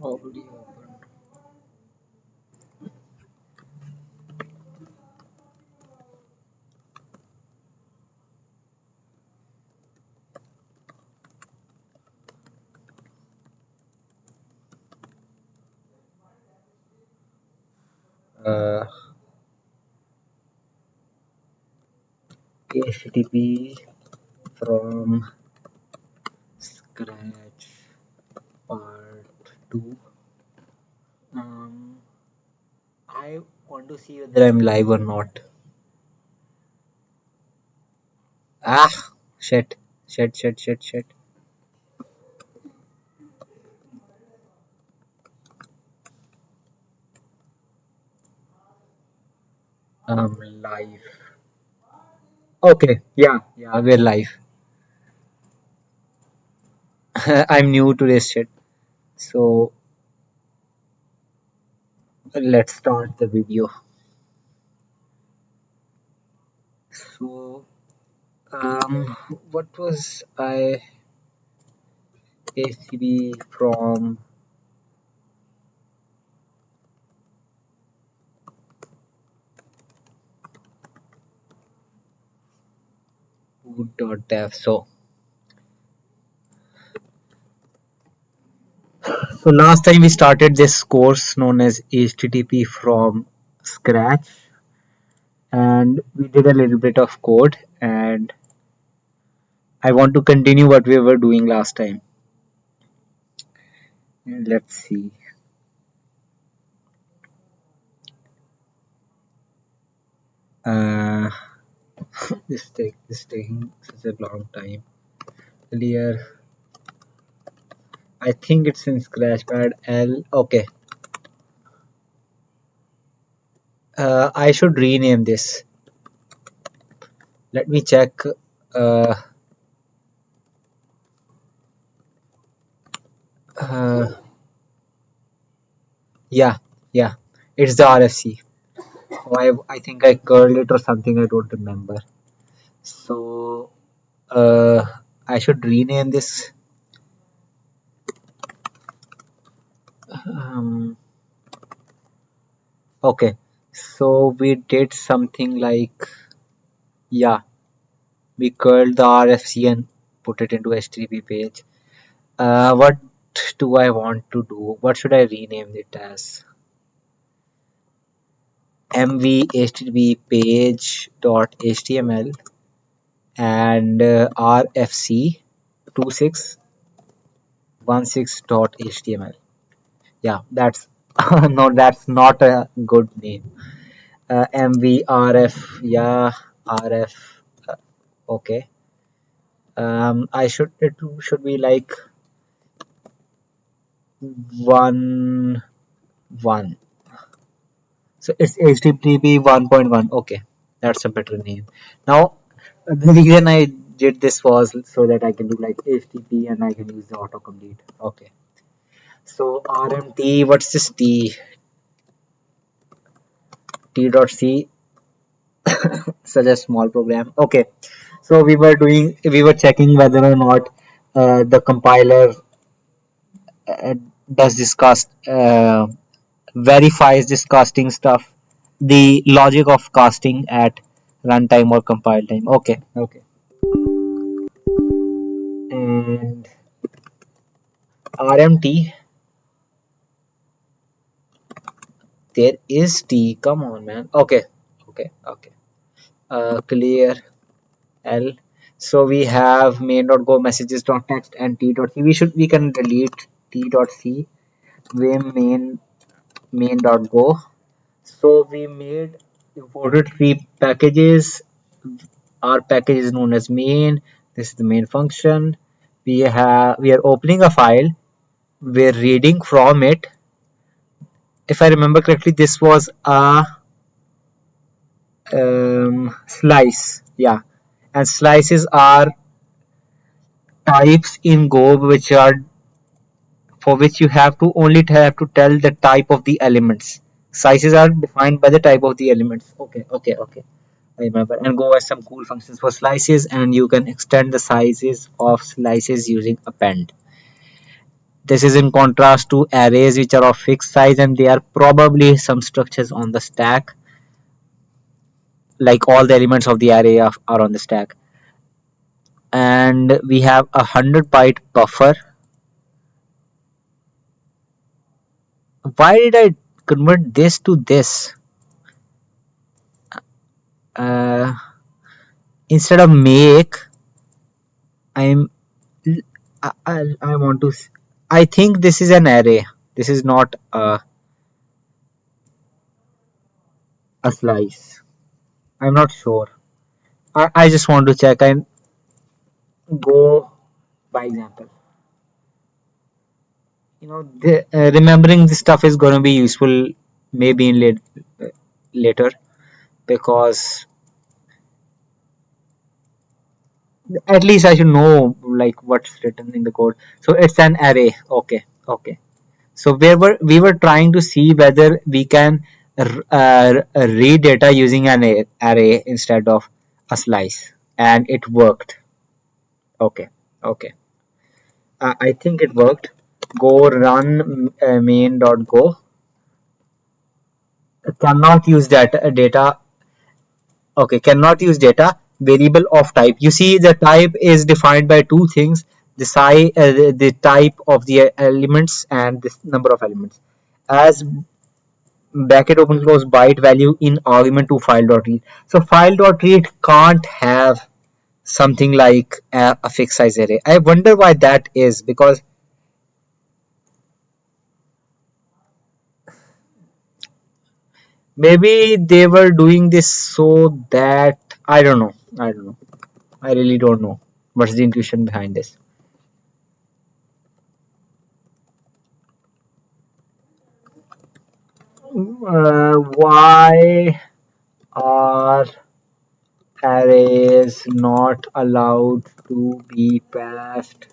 Already open. Uh, HTTP from scratch part 2. Um, I want to see whether I'm live or not. Ah, shit, shit. Live. Okay, yeah, we're live. I'm new to this shit, so let's start the video. So, what was I ACB from boot.dev? So last time we started this course known as HTTP from scratch, and we did a little bit of code, and I want to continue what we were doing last time. Let's see. Uh, this taking such a long time. Clear. I think it's in Scratchpad L. Okay. I should rename this. Let me check. Uh, uh, yeah. It's the RFC. I think I curled it or something. I don't remember. So uh, I should rename this. Um, okay. So we did something like, yeah, we curled the RFC and put it into HTTP page. What do I want to do? What should I rename it as? mv http page dot html and rfc 2616.html. Yeah, that's no, that's not a good name. mvrf, yeah, rf. uh, okay. I should be like 1.1. So it's http 1.1. Okay, that's a better name. Now the reason I did this was so that I can do like http and I can use the autocomplete. Okay. So rmt, what's this t? T.c, such a small program. Okay. So we were checking whether or not the compiler uh, does this verifies this casting stuff, the logic of casting at runtime or compile time. Okay. And RMT, there is T. Come on, man. Okay. Clear L. So we have main.go messages.text and t.c. We can delete t.c. Vim main.go. So we imported three packages. Our package is known as main. This is the main function. We are opening a file. We're reading from it. If I remember correctly, this was a slice. Yeah, and slices are types in Go which are for which you have to only have to tell the type of the elements. Sizes are defined by the type of the elements. Okay. I remember. And Go has some cool functions for slices, and you can extend the sizes of slices using append. This is in contrast to arrays which are of fixed size and they are probably some structures on the stack, like all the elements of the array are on the stack. And we have 100 byte buffer. Why did I convert this to this? Uh, Instead of make, I'm I want to. I think this is an array. This is not a slice. I'm not sure. I just want to check and go by example. Remembering this stuff is going to be useful maybe in later, because at least I should know like what's written in the code. So it's an array. Okay, okay. So we were trying to see whether we can read data using an array instead of a slice, and it worked. Okay, okay. I think it worked. Go run main.go. Cannot use data. Okay, cannot use data variable of type. You see, the type is defined by two things: the size, the type of the elements, and the number of elements. As bracket open close byte value in argument to file.read. So file.read can't have something like a fixed size array. I wonder why that is, because maybe they were doing this so that I don't know. I don't know. I really don't know what's the intuition behind this. Why are arrays not allowed to be passed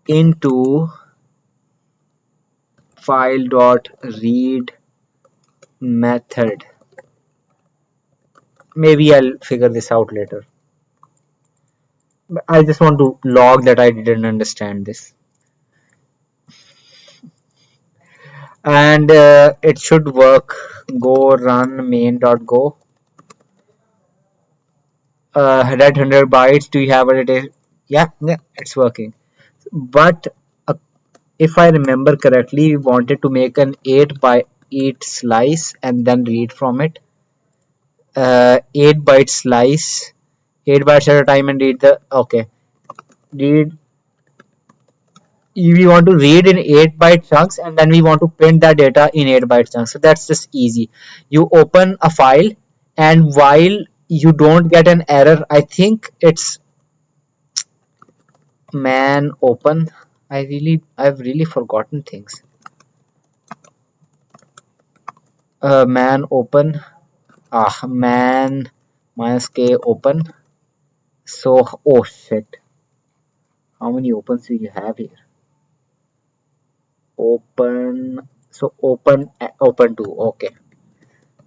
into file.read method? Maybe I'll figure this out later. But I just want to log that I didn't understand this. And it should work. Go run main.go. That 100 bytes. Do you have what it is? Yeah, yeah, it's working. But uh, if I remember correctly, we wanted to make an 8 by 8 slice and then read from it. 8 byte slice, 8 bytes at a time, and read the. Okay, read. We want to read in 8 byte chunks, and then we want to print that data in 8 byte chunks. So that's just easy. You open a file, and while you don't get an error, I think it's man open. I've really forgotten things. Man open. Man minus k open. So, oh shit, how many opens do you have here? Open. So open to. Okay,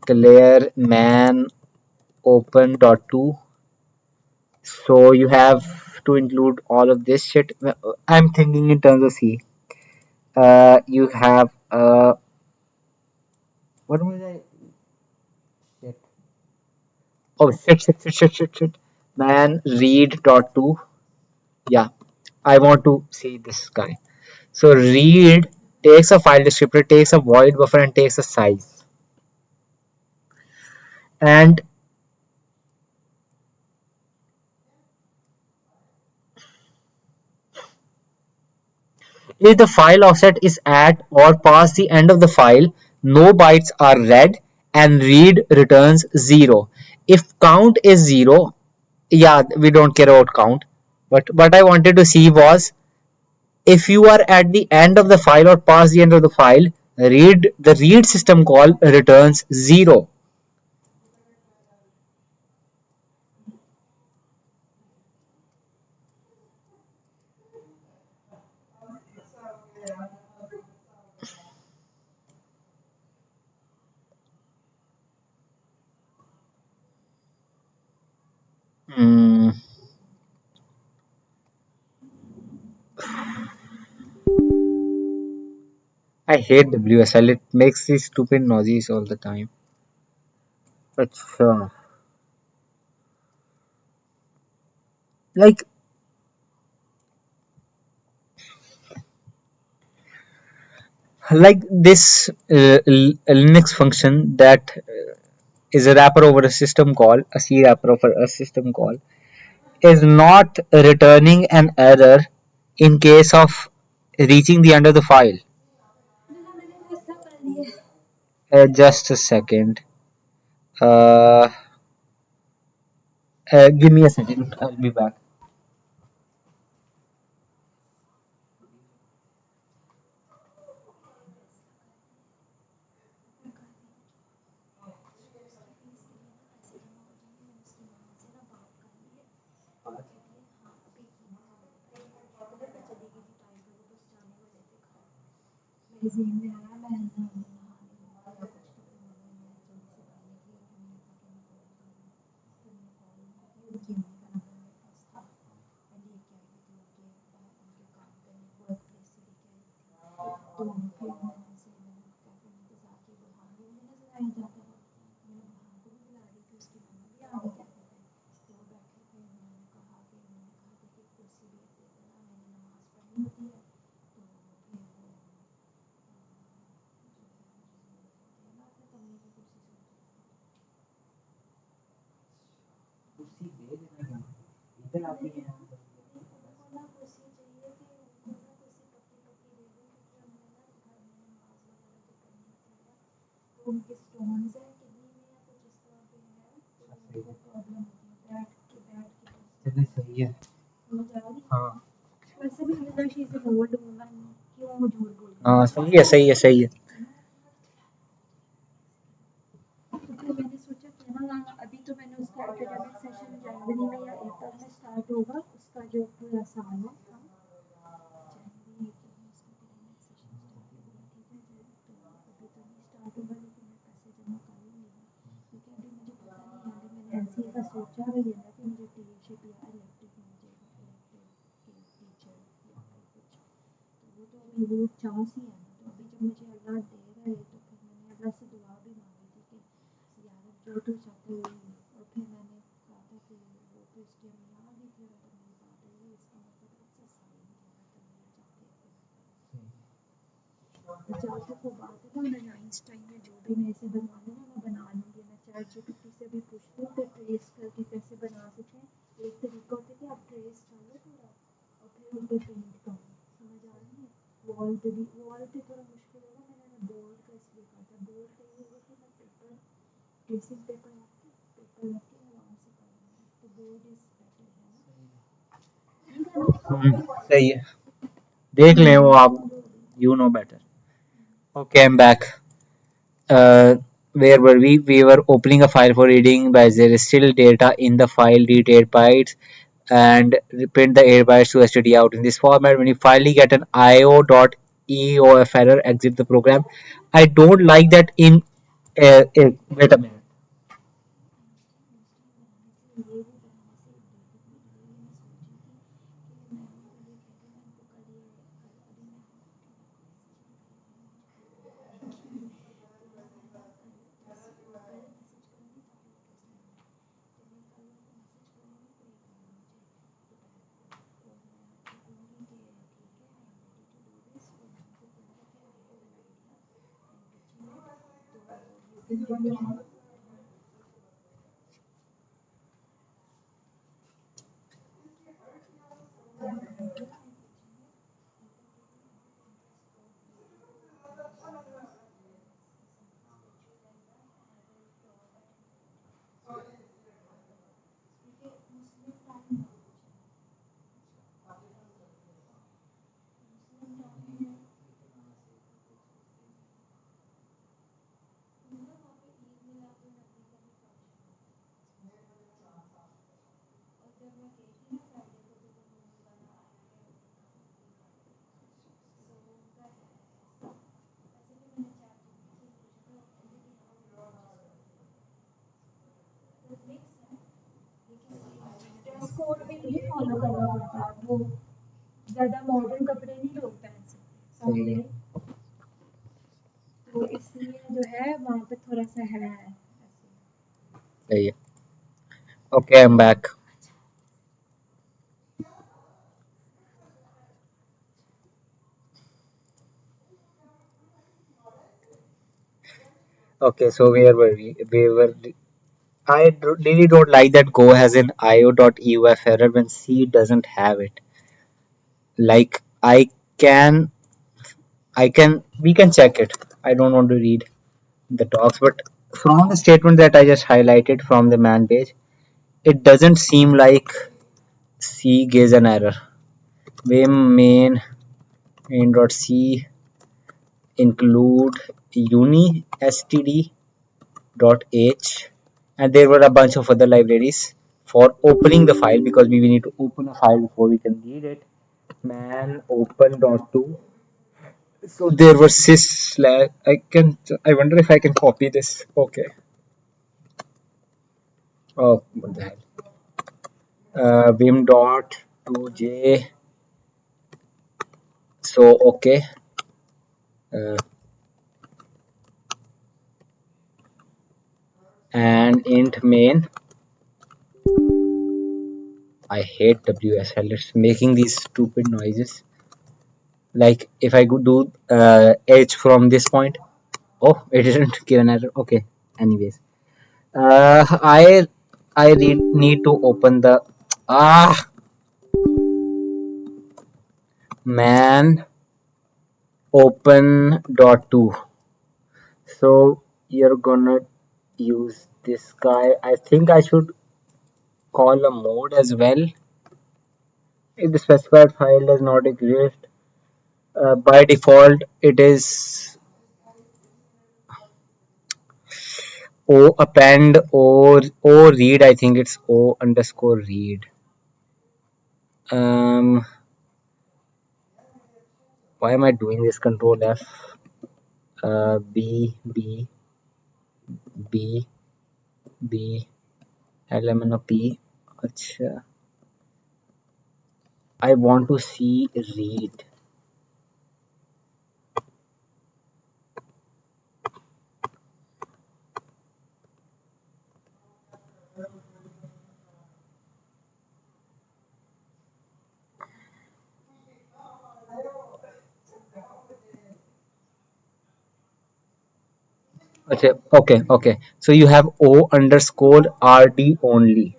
clear man open dot to. So you have to include all of this shit. I'm thinking in terms of C. You have what was I? Shit. Oh shit. Man read dot to. Yeah, I want to see this guy. So read takes a file descriptor, takes a void buffer, and takes a size. And if the file offset is at or past the end of the file, no bytes are read and read returns 0. If count is 0, yeah, we don't care about count. But what I wanted to see was, if you are at the end of the file or past the end of the file, the read system call returns 0. Hmm. I hate WSL. It makes these stupid noises all the time. अच्छा like this Linux function that is a wrapper over a system call, a C wrapper over a system call, is not returning an error in case of reaching the end of the file. Just a second. Uh, Give me a second. I'll be back. चलिए सही है हाँ हाँ सही है सही है सही है सही है देख लें वो आप you know better okay I am back where were we? We were opening a file for reading, but there is still data in the file, read 8 bytes, and print the 8 bytes to std out in this format. When you finally get an io.eof error, exit the program. I don't like that in. Wait a minute. सही है सही है. Okay, I'm back. Okay, so where were we? We were. Really don't like that Go has an io.euf error when C doesn't have it. Like can, we can check it. I don't want to read the talks, but from the statement that I just highlighted from the man page, it doesn't seem like C gives an error. Vim main.c include uni std dot h, and there were a bunch of other libraries for opening the file because we need to open a file before we can read it. Man open dot to. So there were sys slash. I wonder if I can copy this. Okay. Oh, what the hell? Vim dot to j. So okay. Uh, and int main. I hate WSL. It's making these stupid noises. Like if I could do H from this point. Oh, it didn't give an error. Okay. Anyways, I need to open the ah man open dot to. So you're gonna use this guy. I think I should call a mode as well. If the specified file does not exist, by default it is o append o read. I think it's o underscore read. Um, why am I doing this? Control F. B B B B LMNO P. अच्छा, I want to see read. Okay. So you have O underscore RD only.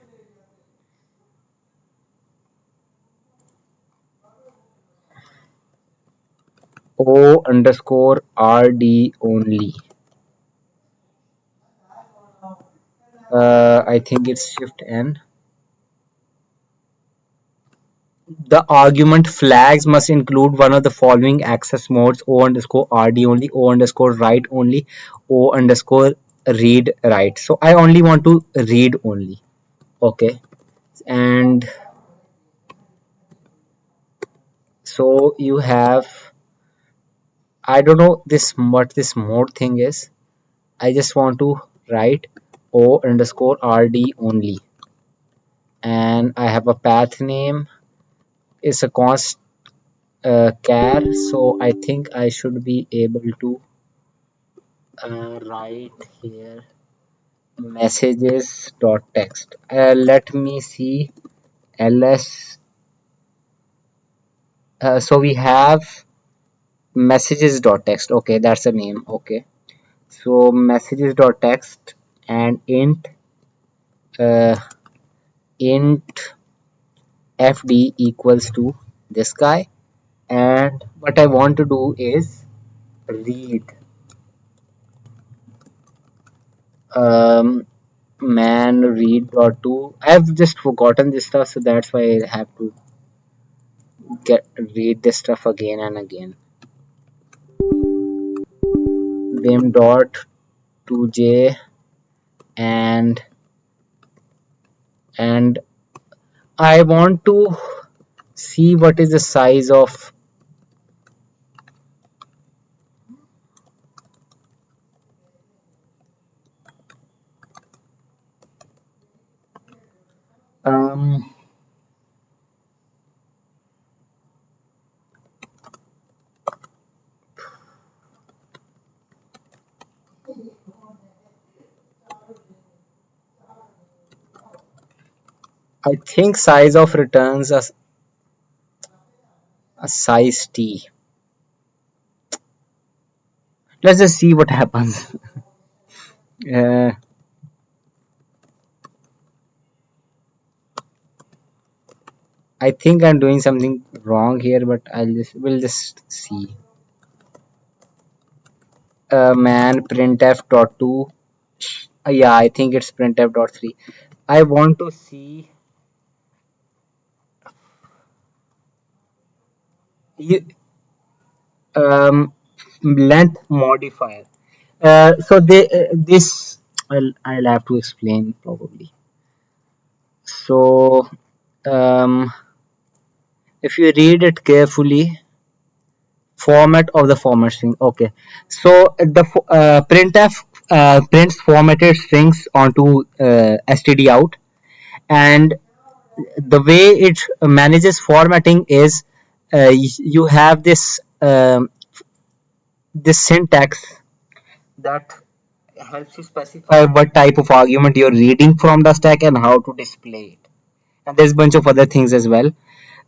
O underscore RD only. I think it's shift N. The argument flags must include one of the following access modes: O underscore RD only, O underscore write only, O underscore read write. So I only want to read only. Okay. And so you have, I don't know this what this mode thing is. I just want to write O underscore RD only. And I have a path name. It's a const char, so I think I should be able to write here messages.txt. Let me see ls. So we have messages.txt. Okay, that's the name. Okay, so messages.txt and uh, int fd equals to this guy. And what I want to do is read um, man read dot to. I've just forgotten this stuff, so that's why I have to get read this stuff again and again. Vim dot to j and and I want to see what is the size of um I think size of returns a size t. Let's just see what happens. uh, I think I'm doing something wrong here, but we'll just see. Man printf dot two. Yeah, I think it's printf dot three. I want to see you, length modifier. So this I'll have to explain probably. So um, if you read it carefully, format of the format string. Okay, so the printf prints formatted strings onto std out, and the way it manages formatting is you have this syntax that helps you specify what type of argument you're reading from the stack and how to display it. And there's a bunch of other things as well.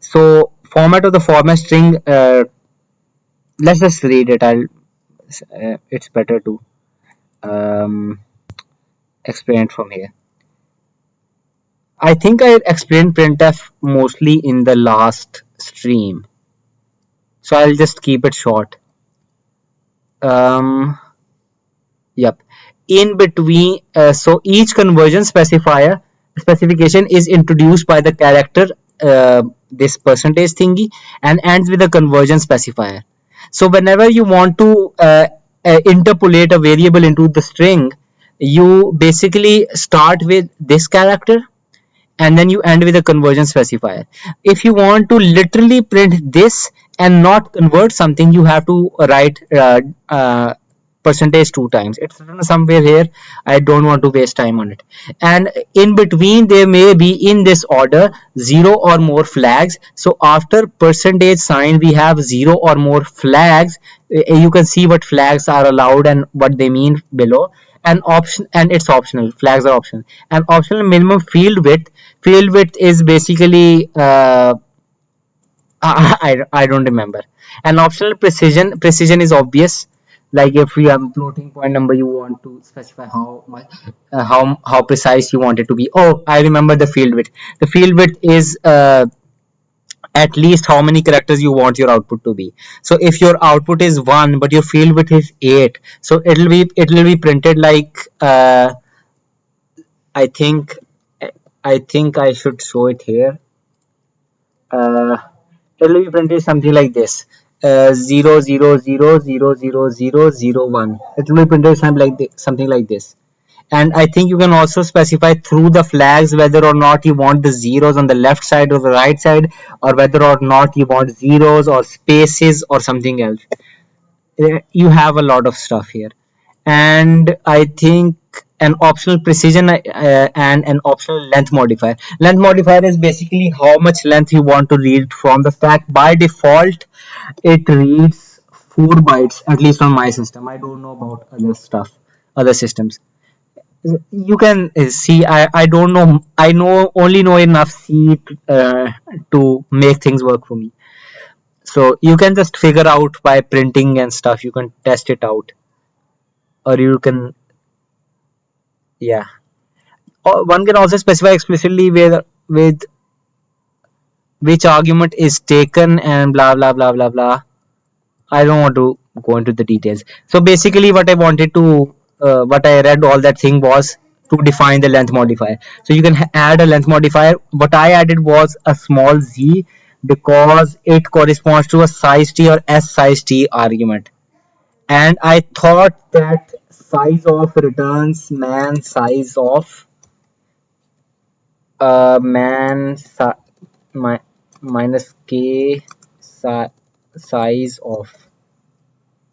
So format of the format string, let's just read it. It's better to um, explain it from here. I think I explained printf mostly in the last stream, so I'll just keep it short. Um, Yep. In between, so each conversion specifier specification is introduced by the character, this percentage thingy, and ends with a conversion specifier. So whenever you want to interpolate a variable into the string, you basically start with this character and then you end with a conversion specifier. If you want to literally print this and not convert something, you have to write percentage two times. It's written somewhere here. I don't want to waste time on it. And in between, there may be in this order zero or more flags. So after percentage sign, we have zero or more flags. You can see what flags are allowed and what they mean below. And option, and it's optional. Flags are optional. And optional minimum field width. Field width is basically I don't remember. And optional precision is obvious. Like if you have a floating point number, you want to specify how much, how precise you want it to be. Oh, I remember the field width. The field width is at least how many characters you want your output to be. So if your output is 1 but your field width is 8, so it'll be printed like I think I should show it here. uh, it'll be printed something like this, 0 0 0 0 0 0 0 0 1. It will be printed something like this. And I think you can also specify through the flags whether or not you want the zeros on the left side or the right side, or whether or not you want zeros or spaces or something else. You have a lot of stuff here. And I think an optional precision and an optional length modifier. Length modifier is basically how much length you want to read from the stack. By default it reads 4 bytes, at least on my system. I don't know about other stuff, other systems. You can see, I don't know, I know only know enough C to make things work for me. So you can just figure out by printing and stuff, you can test it out, or you can, yeah. Or one can also specify explicitly with which argument is taken and blah blah blah blah blah. I don't want to go into the details. So basically what I wanted to what I read all that thing was to define the length modifier. So you can add a length modifier. What I added was a small z, because it corresponds to a size t or s size t argument. And I thought that size of returns man size of man my minus k si- size of.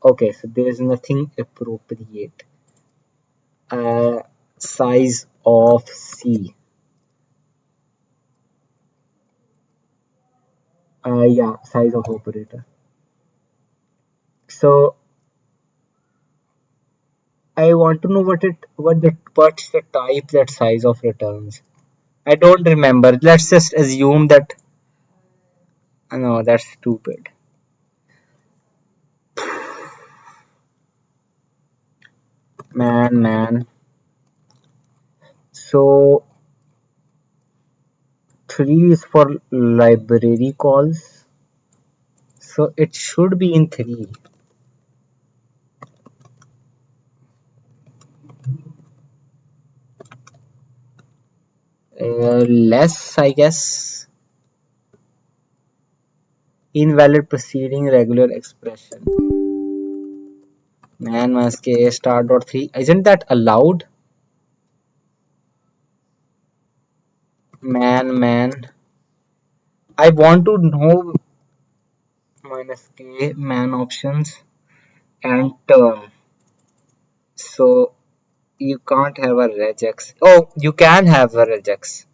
Okay, so there is nothing appropriate. Size of c. Yeah, size of operator. So I want to know what's the type that size of returns. I don't remember. Let's just assume that. No, that's stupid. Man. So 3 is for library calls. So it should be in 3. Less, I guess. Invalid preceding regular expression. Man must k star dot 3. Isn't that allowed? Man. I want to know minus k man options and term. So you can't have a regex. Oh, you can have a regex.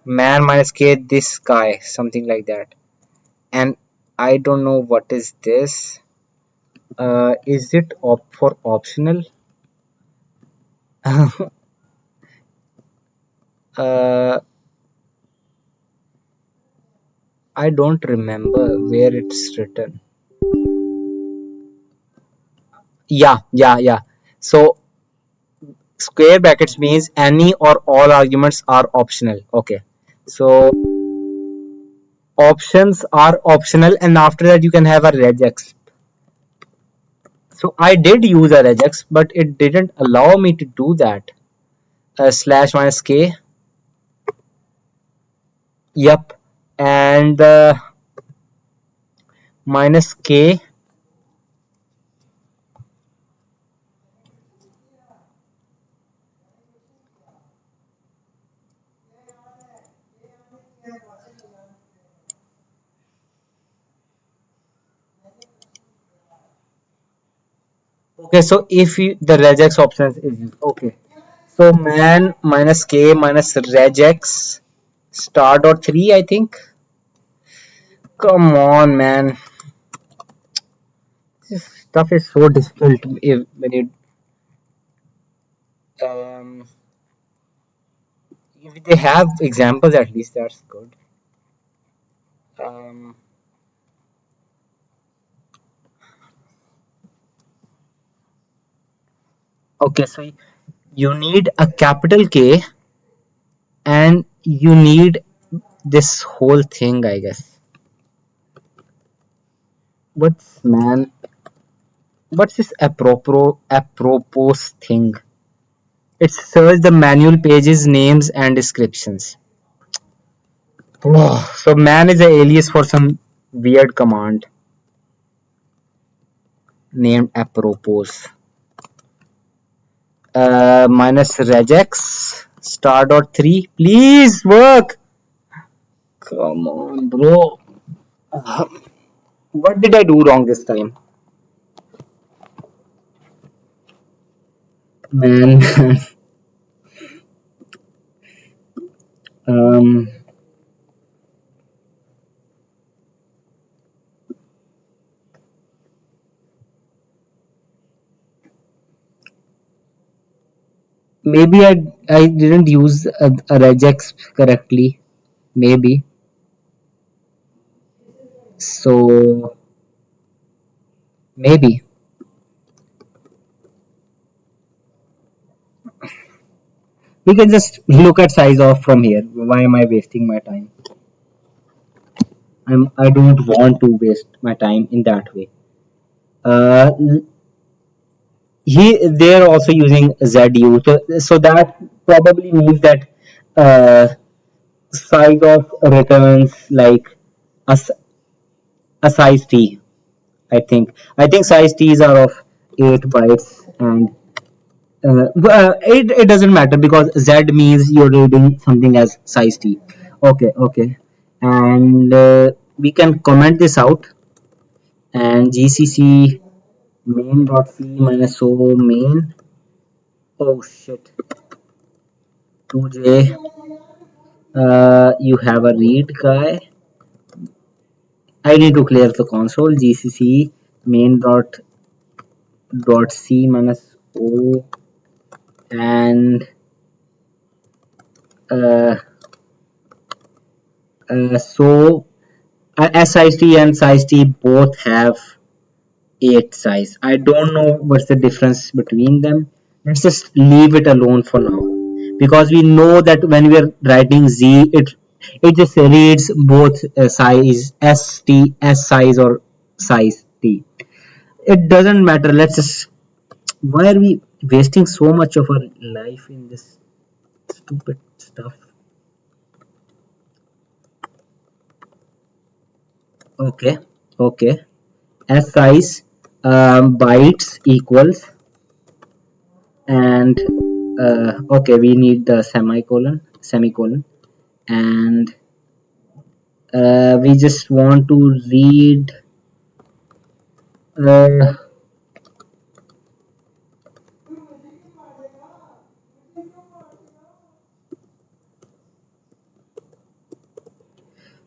Man minus k this guy, something like that. And I don't know what is this. Is it for optional? uh, I don't remember where it's written. Yeah. So square brackets means any or all arguments are optional. Okay. So options are optional, and after that you can have a regex. So I did use a regex, but it didn't allow me to do that. Slash minus k. Yep. And minus k. Okay, so if you, the regex option is used. Okay. So man minus k minus regex star dot 3, I think. Come on, man. This stuff is so difficult if, when you um, if they have examples at least that's good. Um, okay, so you need a capital K and you need this whole thing, I guess. What's man? What's this apropos thing? It's search the manual pages, names, and descriptions. Oh, so man is an alias for some weird command named apropos. Minus regex star dot 3. Please work. Come on, bro. What did I do wrong this time? Man. um, maybe I didn't use a regex correctly. Maybe. So maybe we can just look at size off from here. Why am I wasting my time? I don't want to waste my time in that way. Uh, they're also using ZU, so that probably means that uh, size of returns like a, a size T. I think size T's are of 8 bytes and it doesn't matter because Z means you're reading something as size T. Okay, and we can comment this out and GCC main.c minus o main. Oh shit. 2j. You have a read guy. I need to clear the console. GCC main dot c minus o and uh, So size T and size T both have 8 size. I don't know what's the difference between them. Let's just leave it alone for now, because we know that when we are writing Z, it just reads both size S size or size T. It doesn't matter. Let's just, why are we wasting so much of our life in this stupid stuff? Okay, okay. S size bytes equals, and okay, we need the semicolon, and we just want to read, uh,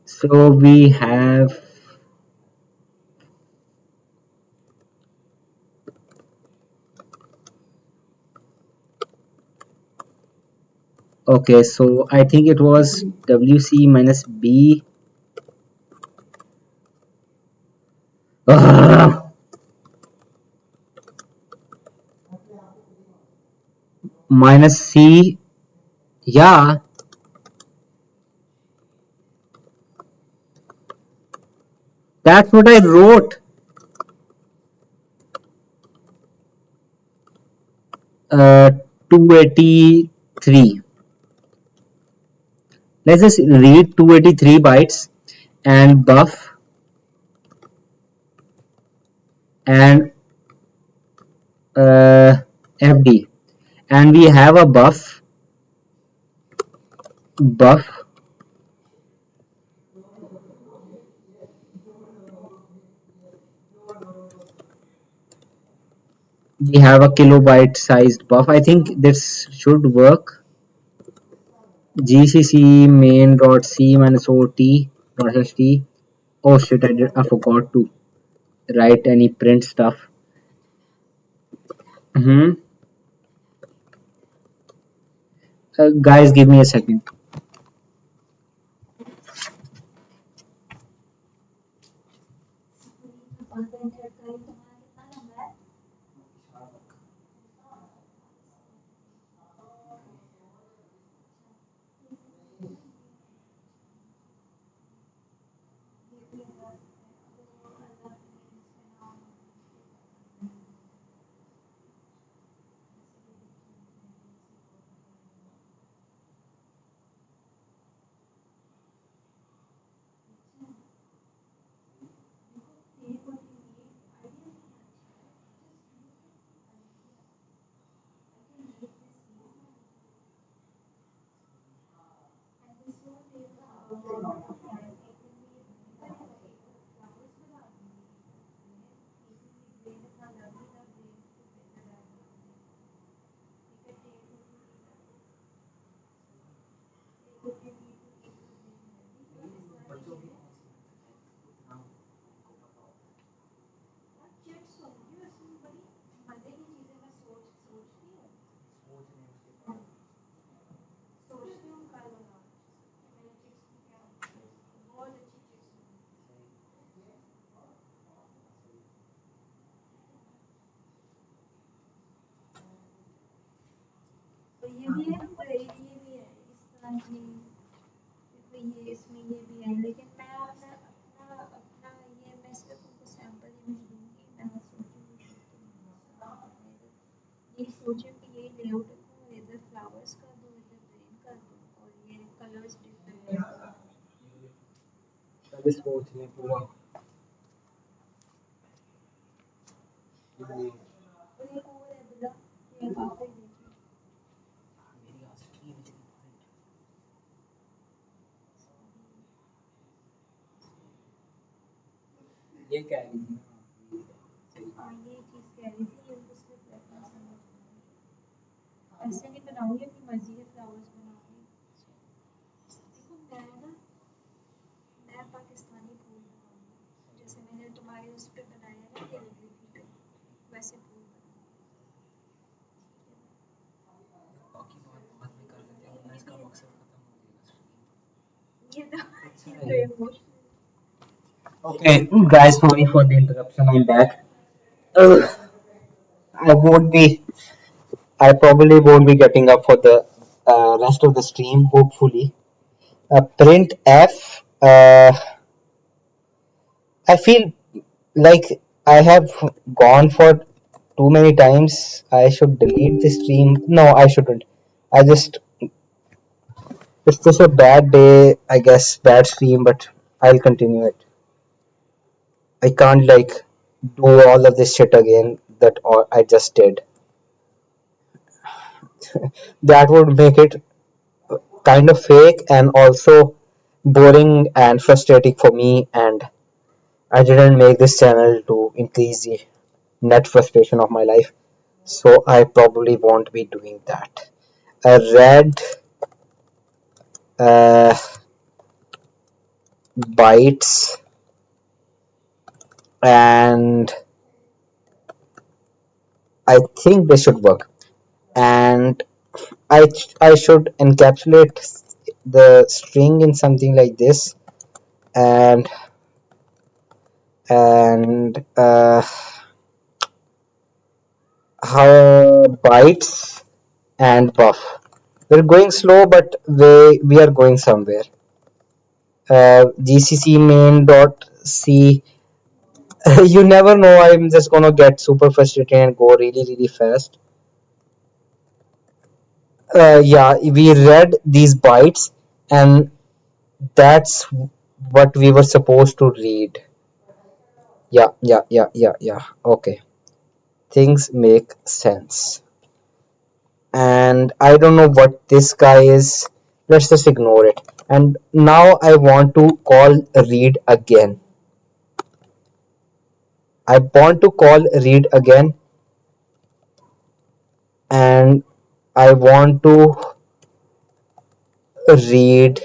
so we have, okay, so I think it was WC minus B, uh, minus C. Yeah, that's what I wrote. 283. Let's just read 283 bytes and buff, and uh, FD, and we have a buff. We have a kilobyte sized buff. I think this should work. GCC main dot c minus ot dot st. Oh shit, I forgot to write any print stuff. Hmm. Guys, give me a second. Okay, guys, sorry for the interruption. I'm back. Uh, I won't be. I probably won't be getting up for the rest of the stream. Hopefully, print F. I feel like I have gone for too many times. I should delete the stream. No, I shouldn't. I just it's just a bad day. I guess bad stream, but I'll continue it. I can't like do all of this shit again that I just did. That would make it kind of fake and also boring and frustrating for me, and I didn't make this channel to increase the net frustration of my life, so I probably won't be doing that. I read uh, bytes, and I think they should work, and I should encapsulate the string in something like this, and how bytes and buff. We're going slow, but we are going somewhere. GCC main dot c. You never know. I'm just gonna get super frustrated and go really fast. Yeah, we read these bytes, and that's what we were supposed to read. Yeah. Okay, things make sense. And I don't know what this guy is. Let's just ignore it. And now I want to call read again. I want to call read again, and I want to read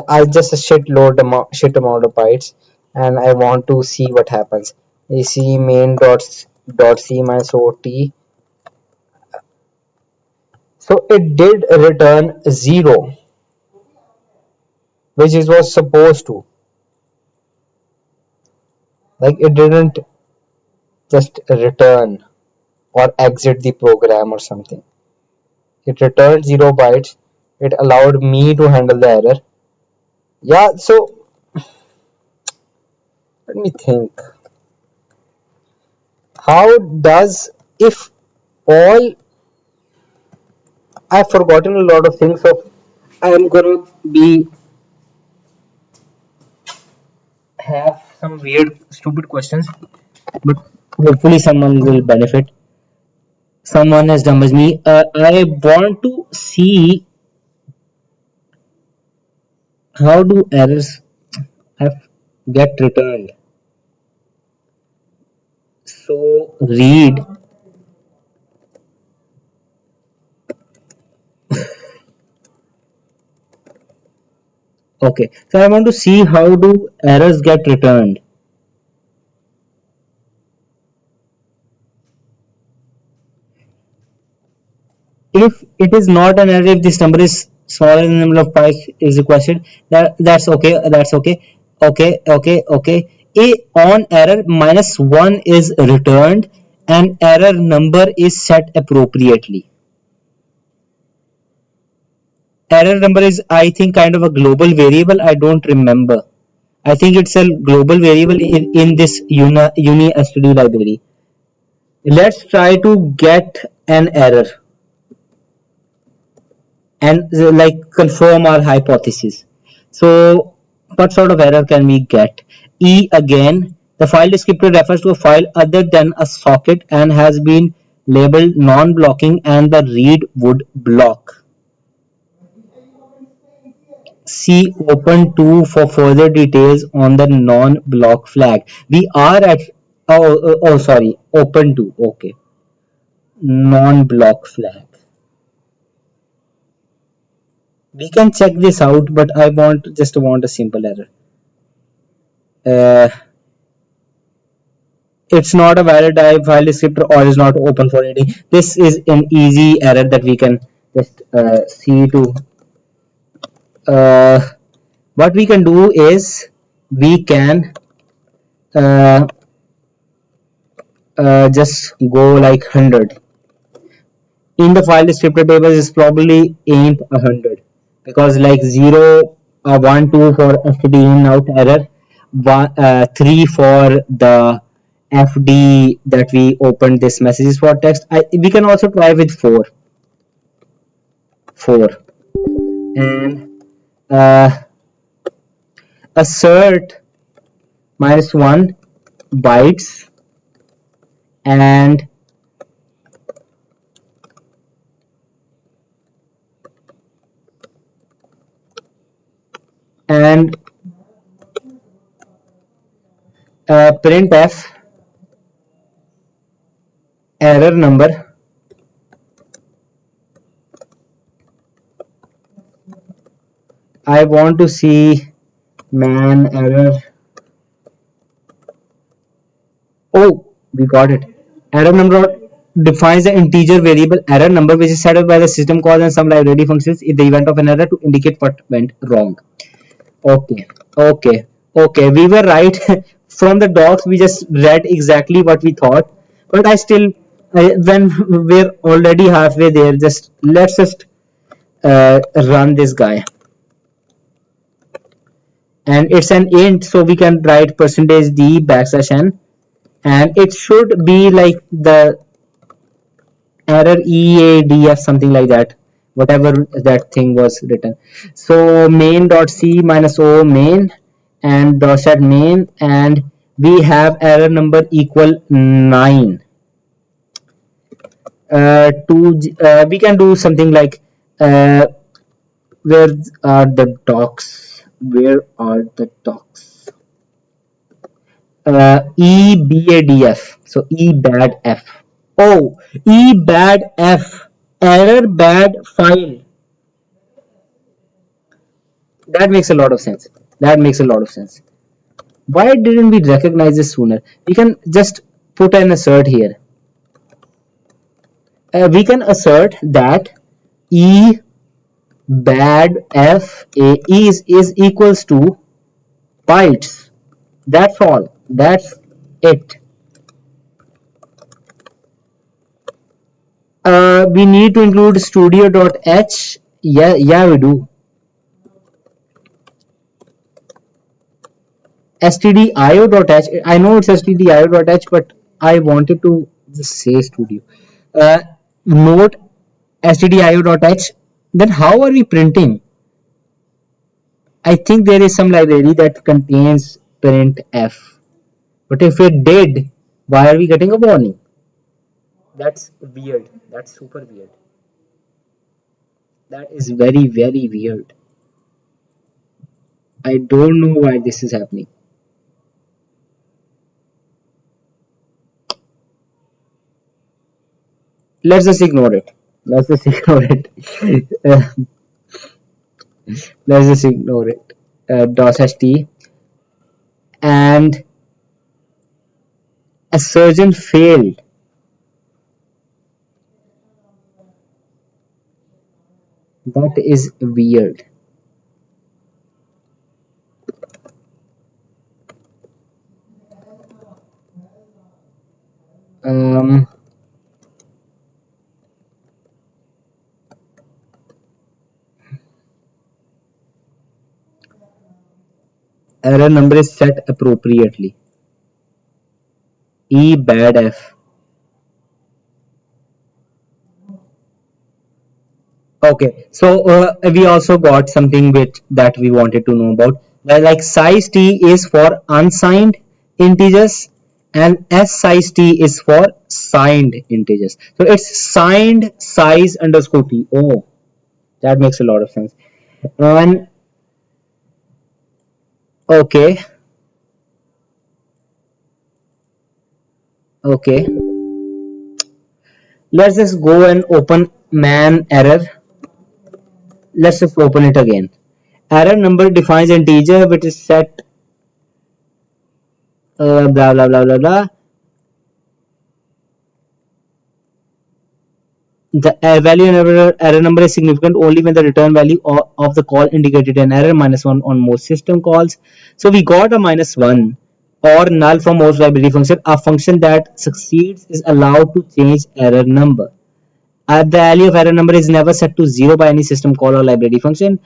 I just a shit amount of bytes, and I want to see what happens. AC main dot c minus ot. So it did return 0, which it was supposed to. Like it didn't just return or exit the program or something. It returned 0 bytes. It allowed me to handle the error. Yeah, so let me think. How does if all I've forgotten a lot of things, so I'm gonna be have some weird stupid questions, but hopefully someone will benefit. Someone as dumb as me. I want to see how do errors have get returned. So read. Okay, so I want to see how do errors get returned. If it is not an error, if this number is smaller than the number of bytes is requested, that's okay. That's okay. Okay. A on error -1 is returned and error number is set appropriately. Error number is, I think, kind of a global variable. I don't remember. I think it's a global variable in this uni std library. Let's try to get an error and like confirm our hypothesis. So what sort of error can we get? E again, the file descriptor refers to a file other than a socket and has been labeled non-blocking and the read would block. See open 2 for further details on the non-block flag. We are at sorry, open 2. Okay, non-block flag. We can check this out, but I just want a simple error. It's not a valid file descriptor or is not open for reading. This is an easy error that we can just see to uh, what we can do is we can uh, just go like 100. In the file descriptor table is probably ain't 100 because like 0 1 2 for fd in out error, 3 for the fd that we opened this messages for text. We can also try with 4 and assert -1 bytes and and printf error number. I want to see man error. Oh, we got it. Error number defines the integer variable error number which is set up by the system calls and some library functions in the event of an error to indicate what went wrong. Okay, okay, okay. We were right. From the docs, we just read exactly what we thought. But when we're already halfway there, let's just run this guy. And it's an int, so we can write %d\n, and it should be like the error EADF, something like that, whatever that thing was written. So main.c -o main and dot set main, and we have error number equal 9. We can do something like where are the docs? Where are the docs? EBADF. So EBADF. Oh, EBADF. Error bad file. That makes a lot of sense. That makes a lot of sense. Why didn't we recognize this sooner? We can just put an assert here. We can assert that E bad f a is equals to bytes. That's all. That's it. We need to include studio.h. Yeah, we do. stdio.h. I know it's stdio.h, but I wanted to just say studio. Note stdio.h. Then how are we printing? I think there is some library that contains printf. But if it did, why are we getting a warning? That's weird. That's super weird. That is very, very weird. I don't know why this is happening. Let's just ignore it. Let's just ignore it. Let's just ignore it. DOS-HT and a surgeon failed. That is weird. Um, Error number is set appropriately. E bad F. Okay, so we also got something which that we wanted to know about. Like size t is for unsigned integers and s size t is for signed integers. So it's signed size underscore t. Oh, that makes a lot of sense. And okay, okay. Let's just go and open man error. Let's just open it again. Error number defines integer which is set blah blah blah blah blah. The value in error number is significant only when the return value of the call indicated an error -1 on most system calls. So we got a -1 or null for most library function. A function that succeeds is allowed to change error number. The value of error number is never set to 0 by any system call or library function.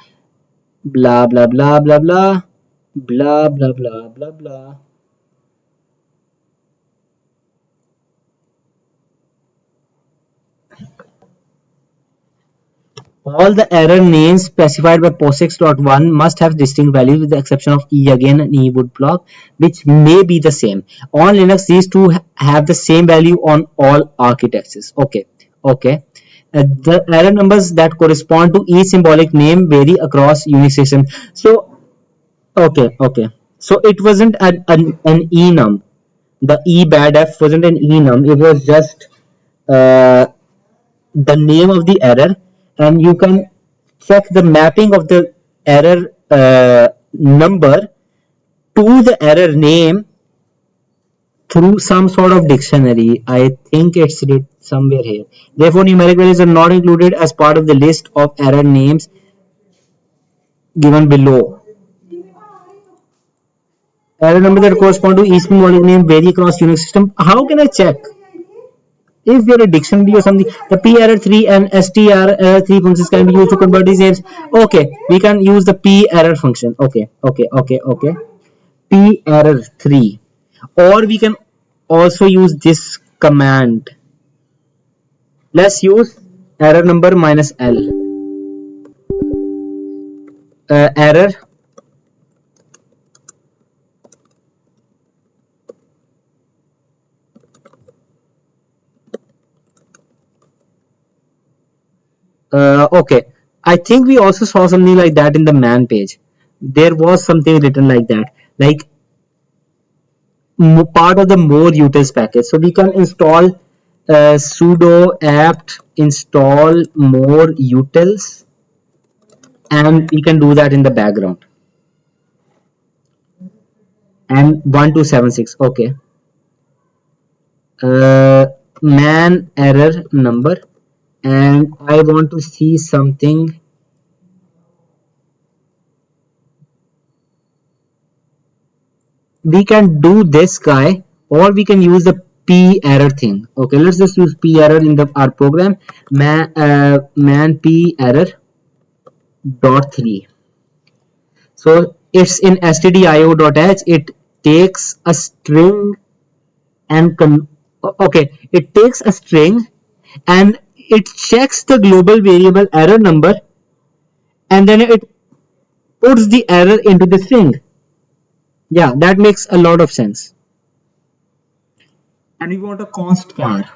Blah blah blah blah blah blah blah blah blah blah. All the error names specified by POSIX.1 must have distinct values with the exception of E again and E would block, which may be the same. On Linux, these two have the same value on all architectures. Okay, okay. The error numbers that correspond to each symbolic name vary across Unix systems. So, okay, okay. So it wasn't an enum. The E bad F wasn't an enum. It was just uh, the name of the error, and you can check the mapping of the error number to the error name through some sort of dictionary. I think it's somewhere here. Therefore, numeric values are not included as part of the list of error names given below. Error number that correspond to each symbolic name vary across Unix system. How can I check? Is there a dictionary or something? The p error 3 and str error 3 functions can be used to convert these names. Okay, we can use the p error function. Okay, okay, okay, okay. P error 3, or we can also use this command. Let's use error number minus l. Error okay, I think we also saw something like that in the man page. There was something written like that, like part of the more utils package. So we can install sudo apt install more utils, and we can do that in the background. And 1276. Okay. Man error number, and I want to see something. We can do this guy, or we can use the p error thing. Okay, let's just use p error in the our program. Man p error dot 3. So it's in stdio.h. It takes a string and okay, it takes a string and it checks the global variable error number, and then it puts the error into the string. Yeah, that makes a lot of sense. And we want a const char.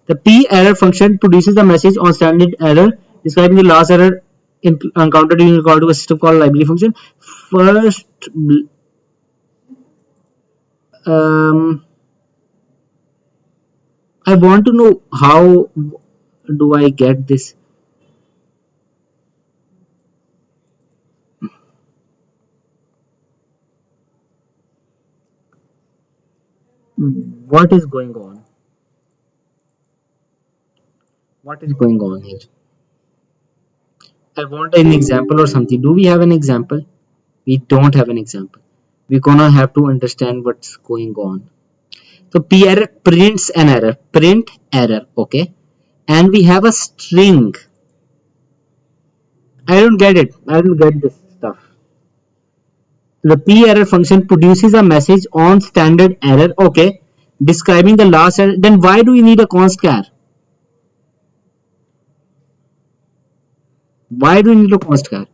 The p error function produces a message on standard error describing the last error encountered during a call to a system call library function. First, I want to know how do I get this. What is going on? What is going on here? I want an example or something. Do we have an example? We don't have an example. We're gonna have to understand what's going on. So p error prints an error. Print error. Okay. And we have a string. I don't get it. I don't get this stuff. The p error function produces a message on standard error. Okay. Describing the last error. Then why do we need a const char? Why do we need a const char?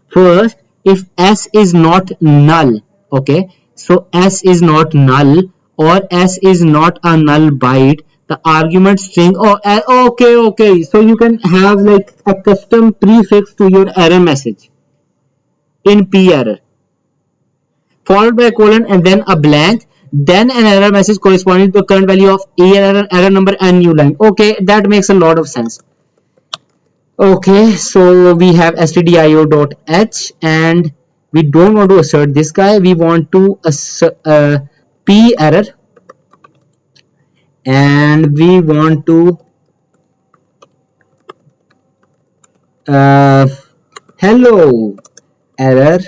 First, if s is not null, okay, so s is not null or s is not a null byte, the argument string, oh, okay, okay, so you can have like a custom prefix to your error message in p error, followed by a colon and then a blank, then an error message corresponding to the current value of error number and new line. Okay, that makes a lot of sense. Okay, so we have stdio.h and we don't want to assert this guy. We want to assert p error, and we want to Uh, hello, error.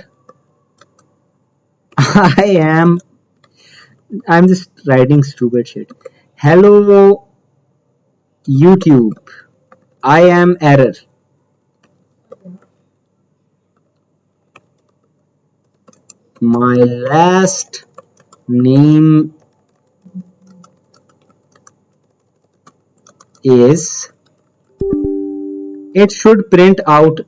I am. I'm just writing stupid shit. Hello, YouTube. I am error. My last name is. It should print out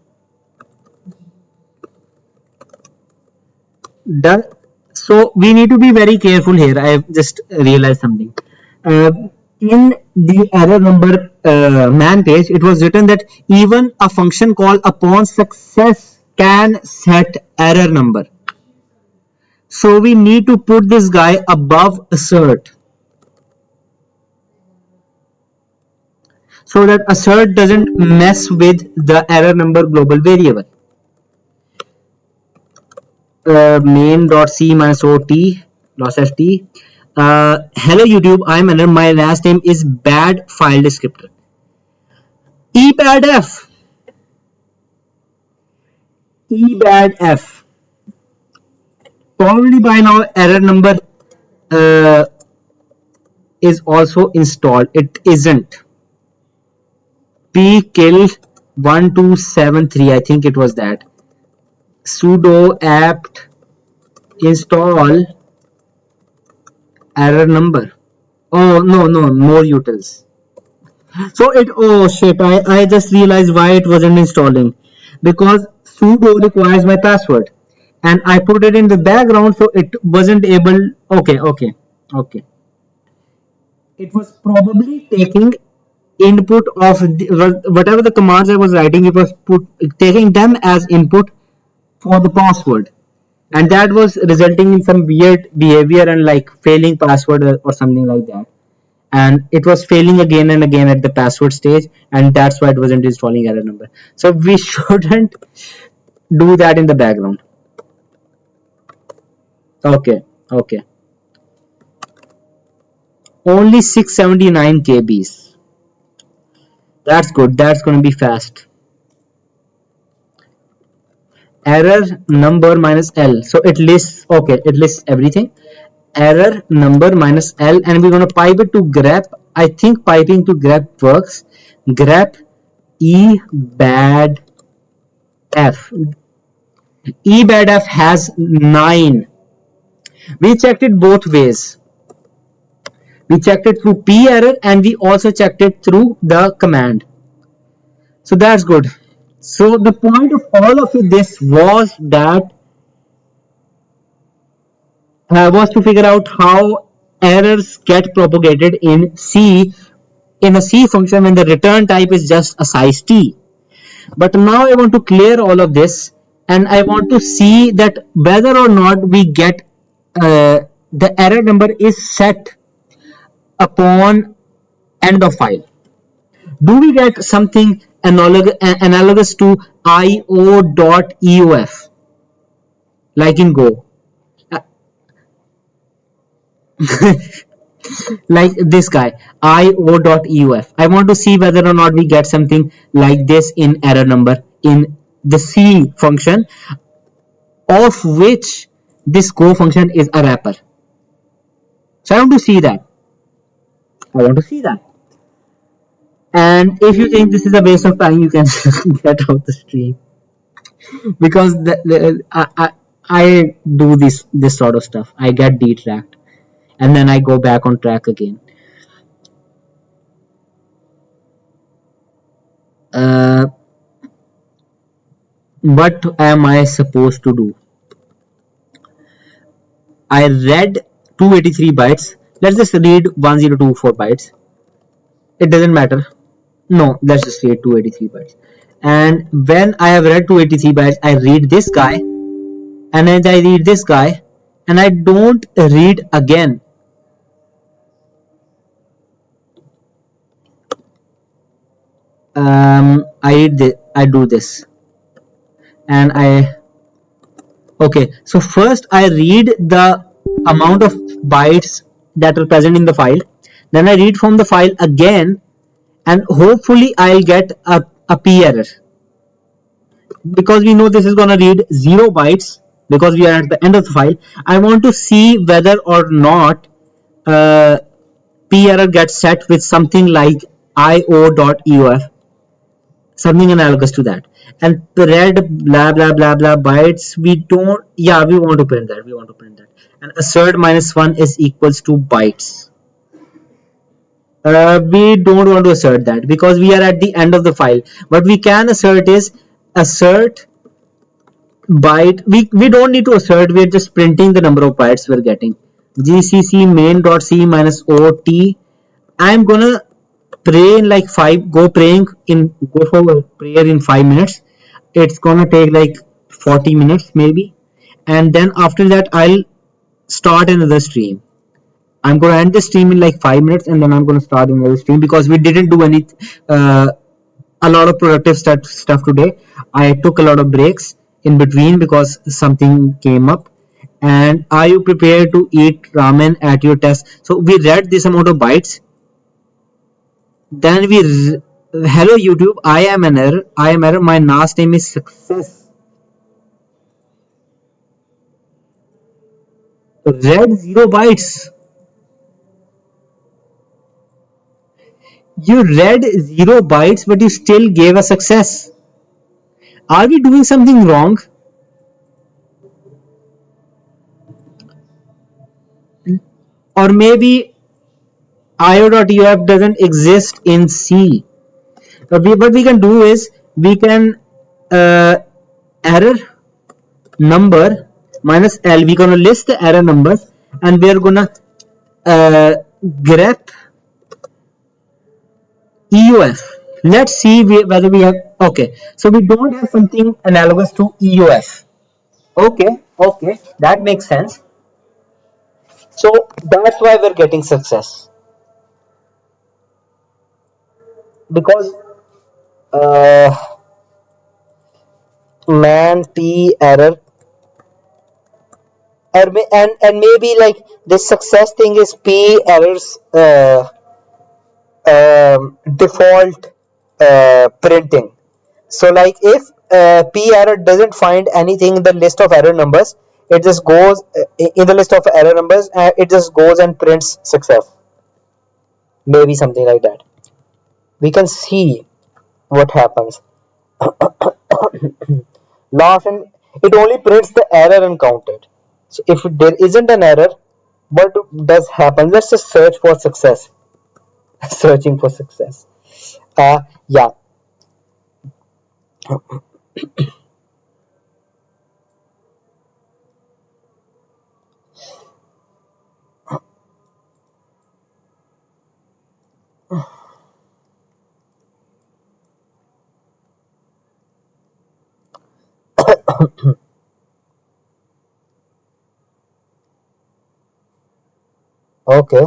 the. So we need to be very careful here. I have just realized something. Uh, in the error number man page, it was written that even a function call upon success can set error number. So we need to put this guy above assert so that assert doesn't mess with the error number global variable. Main.c minus ot loss ft. Hello YouTube, I'm Anand. My last name is bad file descriptor. ebadf ebadf. Probably by now error number uh, is also installed. It isn't. pkill 1273, I think it was that. Sudo apt install error number. Oh no, more utils. So it, oh shit, I just realized why it wasn't installing, because sudo requires my password and I put it in the background, so it wasn't able. Okay. It was probably taking input of whatever the commands I was writing. It was taking them as input for the password, and that was resulting in some weird behavior and like failing password or something like that. And it was failing again and again at the password stage, and that's why it wasn't installing error number. So we shouldn't do that in the background. Okay, only 679 kbs. That's good, that's going to be fast. Error number minus l, so it lists, okay, it lists everything. Error number minus l, and we're going to pipe it to grep. I think piping to grep works. Grep ebadf. ebadf has 9. We checked it both ways. We checked it through p error and we also checked it through the command. So that's good. So the point of all of this was that was to figure out how errors get propagated in C, in a C function, when the return type is just a size t. But now I want to clear all of this and I want to see that whether or not we get the error number is set upon end of file. Do we get something analogous to io.eof like in Go? Like this guy, io.euf. I want to see whether or not we get something like this in error number in the C function, of which this Go function is a wrapper. So I want to see that. And if you think this is a waste of time, you can get out the stream, because I do this sort of stuff. I get detracked and then I go back on track again. What am I supposed to do? I read 283 bytes. Let's just read 1024 bytes. It doesn't matter. No, let's just read 283 bytes. And when I have read 283 bytes, I read this guy, and then I read this guy, and I don't read again. I do this, and okay. So first I read the amount of bytes that are present in the file. Then I read from the file again, and hopefully I'll get a p error. because we know this is going to read 0 bytes because we are at the end of the file. I want to see whether or not uh, p error gets set with something like io.eof, something analogous to that. And read blah blah blah blah bytes, we don't, yeah, we want to print that, we want to print that. And assert minus 1 is equals to bytes. We don't want to assert that because we are at the end of the file. What we can assert is assert byte. We don't need to assert, we're just printing the number of bytes we're getting. Gcc main.c minus ot. I'm gonna pray in like 5, go for a prayer in 5 minutes. It's gonna take like 40 minutes maybe, and then after that I'll start another stream. I'm gonna end the stream in like 5 minutes, and then I'm gonna start another stream because we didn't do any uh, a lot of productive stuff today. I took a lot of breaks in between because something came up. And are you prepared to eat ramen at your test? So we read this amount of bytes. Then hello YouTube, I am an error. I am error. My last name is success. Read 0 bytes. You read 0 bytes, but you still gave a success. Are we doing something wrong? Or maybe io.uf doesn't exist in C. What we can do is we can error number minus L. We're gonna list the error numbers, and we're gonna uh, grep EOF. Let's see whether we have. Okay, so we don't have something analogous to EOF. Okay, okay, that makes sense. So that's why we're getting success, because uh, man p error, and maybe like this success thing is p errors default printing. So like if p error doesn't find anything in the list of error numbers, it just goes in the list of error numbers, and it just goes and prints success. Maybe something like that. We can see what happens. Last, and it only prints the error uncounted. So if there isn't an error, what does happen? Let's just search for success. Searching for success. Yeah. Okay.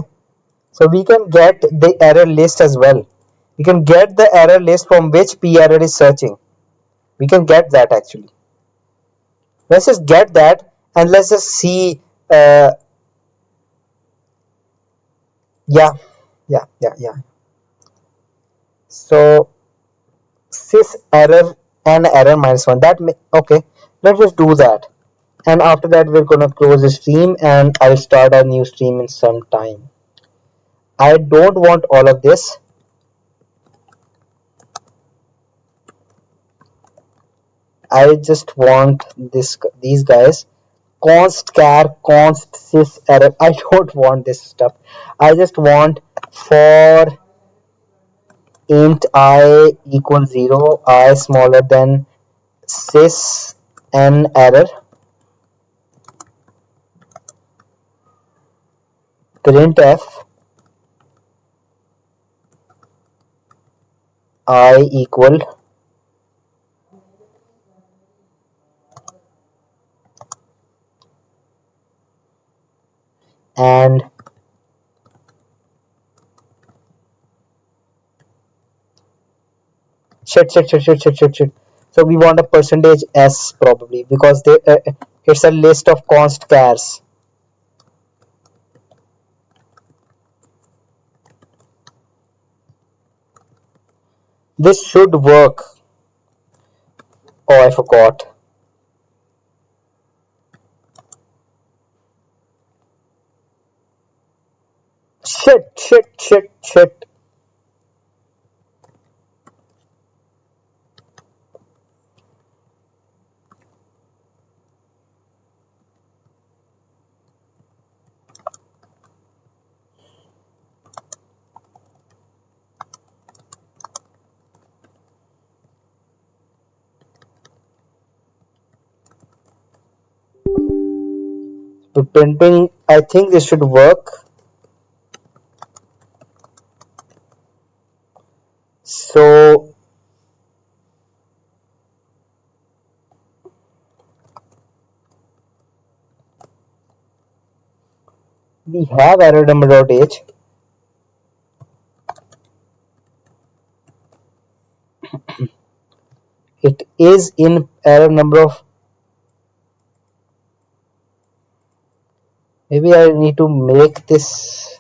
So we can get the error list as well. We can get the error list from which p error is searching. We can get that actually. Let's just get that, and let's just see. Yeah, yeah. So sys error and error minus one. Okay. Let's just do that, and after that we're gonna close the stream, and I'll start a new stream in some time. I don't want all of this. I just want these guys. Const char, const sys error. I don't want this stuff. I just want for int I equals 0, I smaller than sys n error, printf I equal and shit. So we want a percentage s probably because it's a list of const chars. This should work. Oh, I forgot. Shit, shit, shit, shit. The printing, I think this should work. So we have error number.h. It is in error number of. Maybe I need to make this.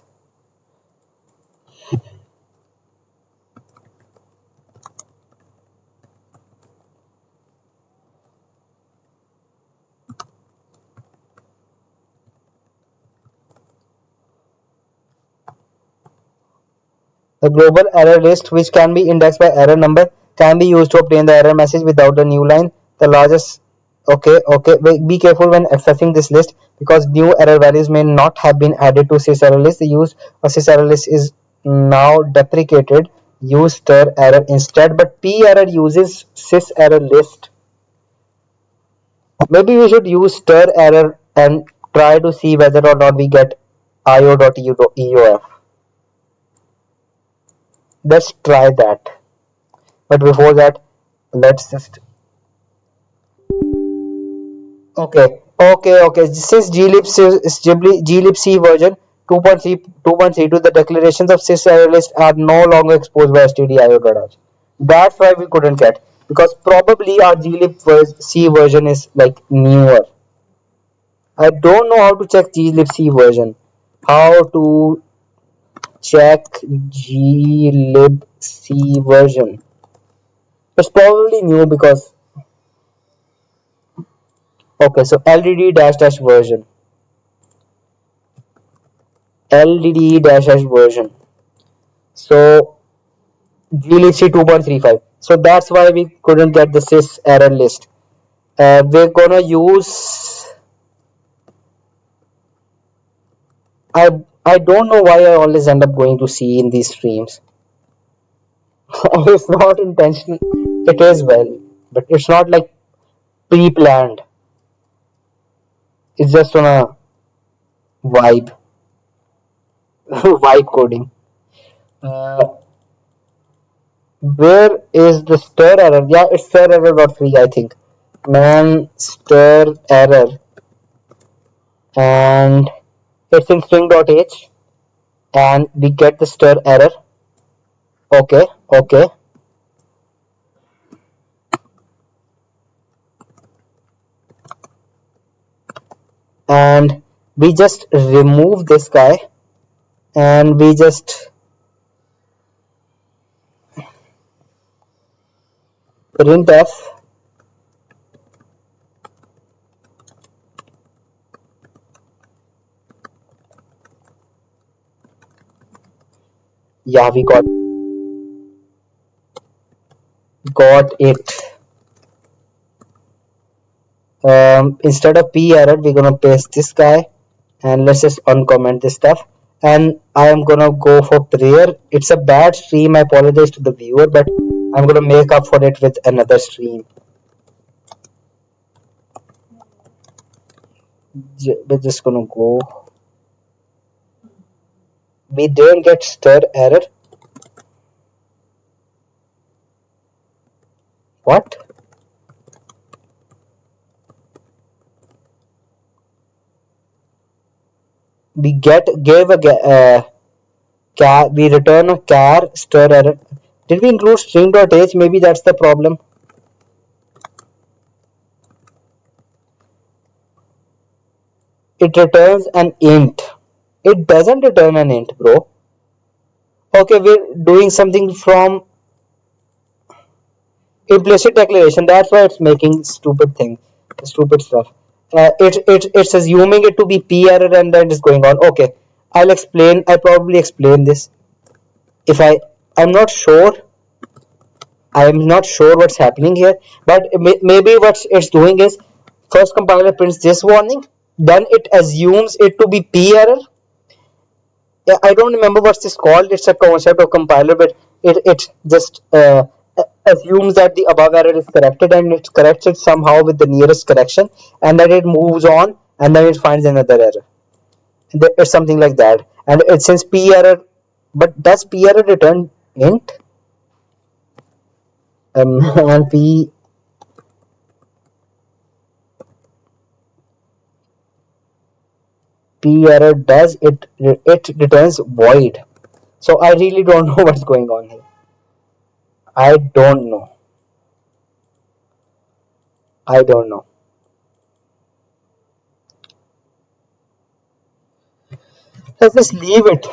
The global error list, which can be indexed by error number, can be used to obtain the error message without the new line. The largest. Okay, okay. Be careful when accessing this list because new error values may not have been added to sys error list. The use of sys error list is now deprecated. Use stir error instead, but p error uses sys error list. Maybe we should use stir error and try to see whether or not we get io.eof. Let's try that. But before that, let's just okay, okay. Since glibc version 2.3.2, the declarations of sys error list are no longer exposed by stdio.h. That's why we couldn't get because probably our glibc version is like newer. I don't know how to check glibc version. How to check glibc version? It's probably new because okay. So ldd dash dash version. LDD dash dash version. So glibc 2.35. So that's why we couldn't get the sys error list. We're gonna use. I don't know why I always end up going to C in these streams. It's not intentional. It is well, but it's not like pre-planned. It's just on a vibe, vibe coding. Uh, where is the stir error? Yeah, it's stir error dot free. I think. Man stir error and it's in string.h and we get the stir error. Okay, okay. And we just remove this guy and we just printf yeah we got it. Instead of p error we're gonna paste this guy and let's just uncomment this stuff and I am gonna go for prayer. It's a bad stream, I apologize to the viewer, but I'm gonna make up for it with another stream. We're just gonna go. We didn't get stir error. What? We gave a we return a char stir error. Did we include string.h? Maybe that's the problem. It returns an int. It doesn't return an int, bro. Okay, we're doing something from. implicit declaration. That's why it's making stupid stuff. It's assuming it to be p error and then it's going on. Okay, I'll explain. I probably explain this. If I'm not sure. I'm not sure what's happening here, but maybe what it's doing is first compiler prints this warning, then it assumes it to be p error. Yeah, I don't remember what's this called. It's a concept of compiler, but it just assumes that the above error is corrected and it corrects it somehow with the nearest correction, and then it moves on and then it finds another error. It's something like that. And it since p error, but does p error return int? And p error does it returns void. So I really don't know what's going on here. I don't know. I don't know. Let's just leave it.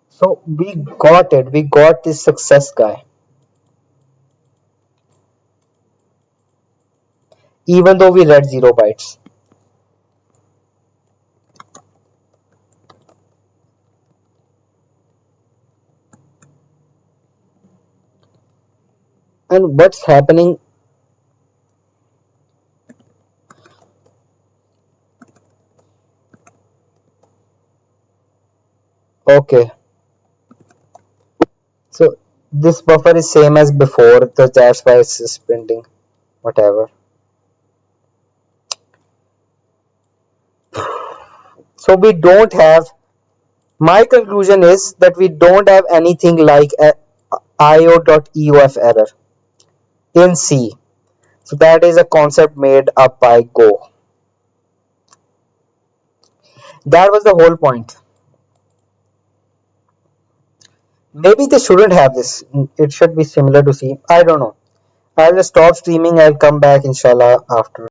So we got it. We got this success guy. Even though we read 0 bytes. And what's happening? Okay. So this buffer is same as before. So that's why it's just printing whatever. So we don't have. My conclusion is that we don't have anything like a io.eof error in C. So that is a concept made up by Go. That was the whole point. Maybe they shouldn't have this. It should be similar to C. I don't know. I'll just stop streaming. I'll come back inshallah after.